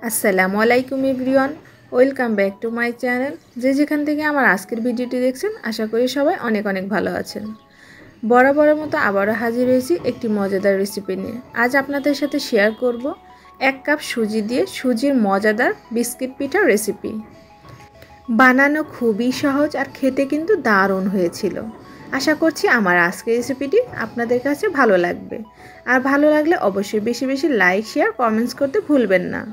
আসসালামু আলাইকুম everyone, welcome back to my channel. যেখান থেকে আমার আজকের ভিডিওটি দেখছেন, আশা করি সবাই অনেক অনেক ভালো আছেন। বরাবরের মতো আবারও হাজির হয়েছি একটি মজাদার রেসিপি নিয়ে। আজ আপনাদের সাথে শেয়ার করব 1 কাপ সুজি দিয়ে সুজির মজাদার বিস্কিট পিঠার রেসিপি। বানানো খুবই সহজ আর খেতে কিন্তু দারুণ হয়েছিল। আশা করছি আমার আজকের রেসিপিটি আপনাদের কাছে ভালো লাগবে। আর ভালো লাগলে অবশ্যই বেশি বেশি লাইক, শেয়ার, কমেন্টস করতে ভুলবেন না।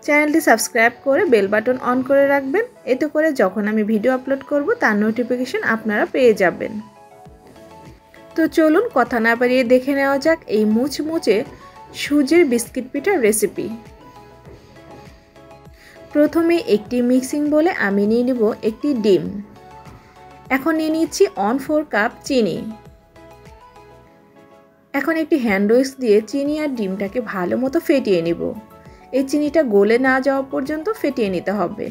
চ্যানেলটি সাবস্ক্রাইব করে বেল বাটন অন করে রাখবেন, এতে করে যখন আমি ভিডিও আপলোড করব তার নোটিফিকেশন আপনারা পেয়ে যাবেন। তো চলুন কথা না বাড়িয়ে দেখে নেওয়া যাক এই মুচমুচে সুজির বিস্কিট পিঠার রেসিপি। প্রথমে একটি মিক্সিং বোলে আমি নিয়ে নেব একটি ডিম। এখন নিয়ে নিচ্ছি 1/4 কাপ চিনি। এখন একটি হ্যান্ড উইস্ক দিয়ে চিনি আর ডিমটাকে ভালো মতো ফেটিয়ে নিব। এই চিনিটা গলে না যাওয়া পর্যন্ত ফেটিয়ে নিতে হবে।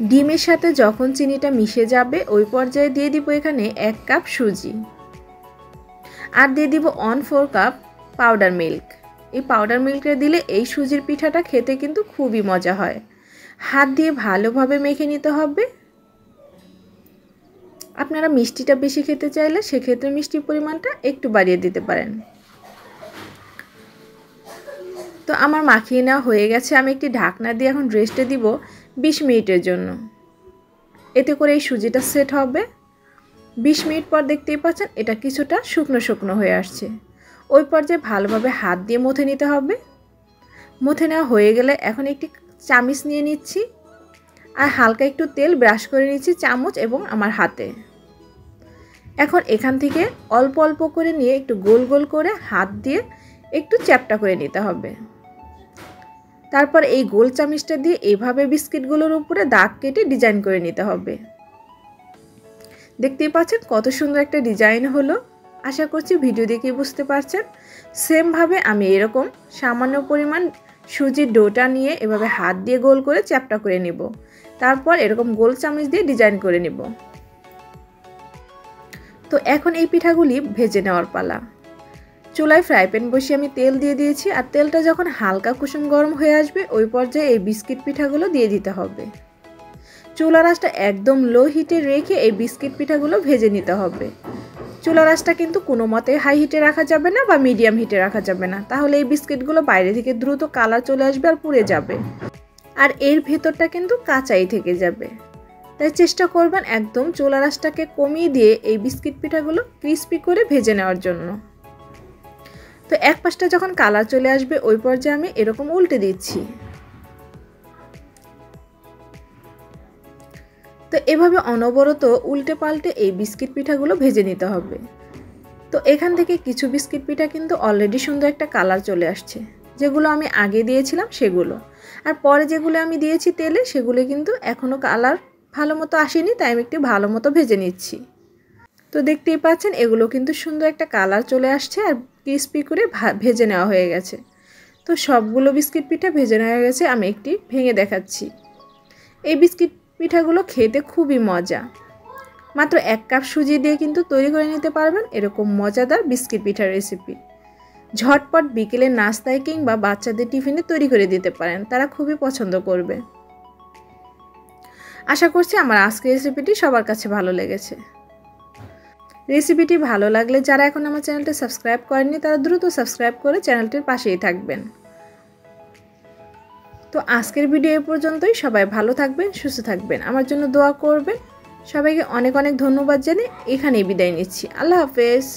ডিমের সাথে যখন চিনিটা মিশে যাবে ওই পর্যায়ে দিয়ে দিব এখানে 1 কাপ সুজি আর দিয়ে দিব 1/4 কাপ পাউডার মিল্ক। এই পাউডার মিল্কটা দিলে এই সুজির পিঠাটা খেতে কিন্তু খুবই মজা হয়। হাত দিয়ে ভালোভাবে মেখে নিতে হবে। আপনারা মিষ্টিটা বেশি খেতে চাইলে সেক্ষেত্রে মিষ্টির পরিমাণটা একটু বাড়িয়ে দিতে পারেন। তো আমার মাখিয়ে নেওয়া হয়ে গেছে। আমি একটি ঢাকনা দিয়ে এখন রেস্টে দিব 20 মিনিটের জন্য। এতে করে এই সুজিটা সেট হবে। 20 মিনিট পর দেখতেই পাচ্ছেন এটা কিছুটা শুকনো শুকনো হয়ে আসছে। ওই পর্যায়ে ভালোভাবে হাত দিয়ে মথে নিতে হবে। মথে নেওয়া হয়ে গেলে এখন একটি চামচ নিয়ে নিচ্ছি আর হালকা একটু তেল ব্রাশ করে নিচ্ছি চামচ এবং আমার হাতে। এখন এখান থেকে অল্প অল্প করে নিয়ে একটু গোল গোল করে হাত দিয়ে একটু চ্যাপটা করে নিতে হবে। তারপর এই গোল চামচটা দিয়ে এভাবে বিস্কিটগুলোর উপরে দাগ কেটে ডিজাইন করে নিতে হবে। দেখতেই পাচ্ছেন কত সুন্দর একটা ডিজাইন হলো। আশা করছি ভিডিও দেখে বুঝতে পারছেন। সেম ভাবে আমি এরকম সামান্য পরিমাণ সুজির ডোটা নিয়ে এভাবে হাত দিয়ে গোল করে চ্যাপটা করে নিব। তারপর এরকম গোল চামচ দিয়ে ডিজাইন করে নিব। তো এখন এই পিঠাগুলি ভেজে নেওয়ার পালা। চুলায় ফ্রাই প্যান বসিয়ে আমি তেল দিয়ে দিয়েছি আর তেলটা যখন হালকা কুসুম গরম হয়ে আসবে ওই পর্যায়ে এই বিস্কিট পিঠাগুলো দিয়ে দিতে হবে। চুলার আঁচটা একদম লো হিটে রেখে এই বিস্কিট পিঠাগুলো ভেজে নিতে হবে। চুলার আঁচটা কিন্তু কোনো মতে হাই হিটে রাখা যাবে না বা মিডিয়াম হিটে রাখা যাবে না, তাহলে এই বিস্কিটগুলো বাইরে থেকে দ্রুত কালার চলে আসবে আর পুড়ে যাবে আর এর ভেতরটা কিন্তু কাঁচাই থেকে যাবে। তাই চেষ্টা করবেন একদম চুলার আঁচটাকে কমিয়ে দিয়ে এই বিস্কিট পিঠাগুলো ক্রিস্পি করে ভেজে নেওয়ার জন্য। তো এক পাশটা যখন কালার চলে আসবে ওই পর্যায়ে আমি এরকম উল্টে দিচ্ছি। তো এভাবে অনবরত উল্টে পাল্টে এই বিস্কিট পিঠাগুলো ভেজে নিতে হবে। তো এখান থেকে কিছু বিস্কিট পিঠা কিন্তু অলরেডি সুন্দর একটা কালার চলে আসছে, যেগুলো আমি আগে দিয়েছিলাম সেগুলো। আর পরে যেগুলো আমি দিয়েছি তেলে সেগুলো কিন্তু এখনও কালার ভালো মতো আসেনি, তাই আমি একটু ভালো মতো ভেজে নিচ্ছি। তো দেখতেই পাচ্ছেন এগুলো কিন্তু সুন্দর একটা কালার চলে আসছে আর ক্রিস্পি করে ভেজে নেওয়া হয়ে গেছে। তো সবগুলো বিস্কিট পিঠা ভেজে নেওয়া হয়ে গেছে। আমি একটি ভেঙে দেখাচ্ছি। এই বিস্কিট পিঠাগুলো খেতে খুবই মজা। মাত্র 1 কাপ সুজি দিয়ে কিন্তু তৈরি করে নিতে পারবেন এরকম মজাদার বিস্কিট পিঠার রেসিপি। ঝটপট বিকেলের নাস্তায় কিংবা বাচ্চাদের টিফিনে তৈরি করে দিতে পারেন, তারা খুবই পছন্দ করবে। আশা করছি আমার আজকের রেসিপিটি সবার কাছে ভালো লেগেছে। রেসিপিটি ভালো লাগলে যারা এখন আমার চ্যানেলটি সাবস্ক্রাইব করেননি তারা দ্রুত সাবস্ক্রাইব করে চ্যানেলটির পাশেই থাকবেন। তো আজকের ভিডিও এ পর্যন্তই। সবাই ভালো থাকবেন, সুস্থ থাকবেন, আমার জন্য দোয়া করবেন। সবাইকে অনেক অনেক ধন্যবাদ জানিয়ে এখানেই বিদায় নিচ্ছি। আল্লাহ হাফেজ।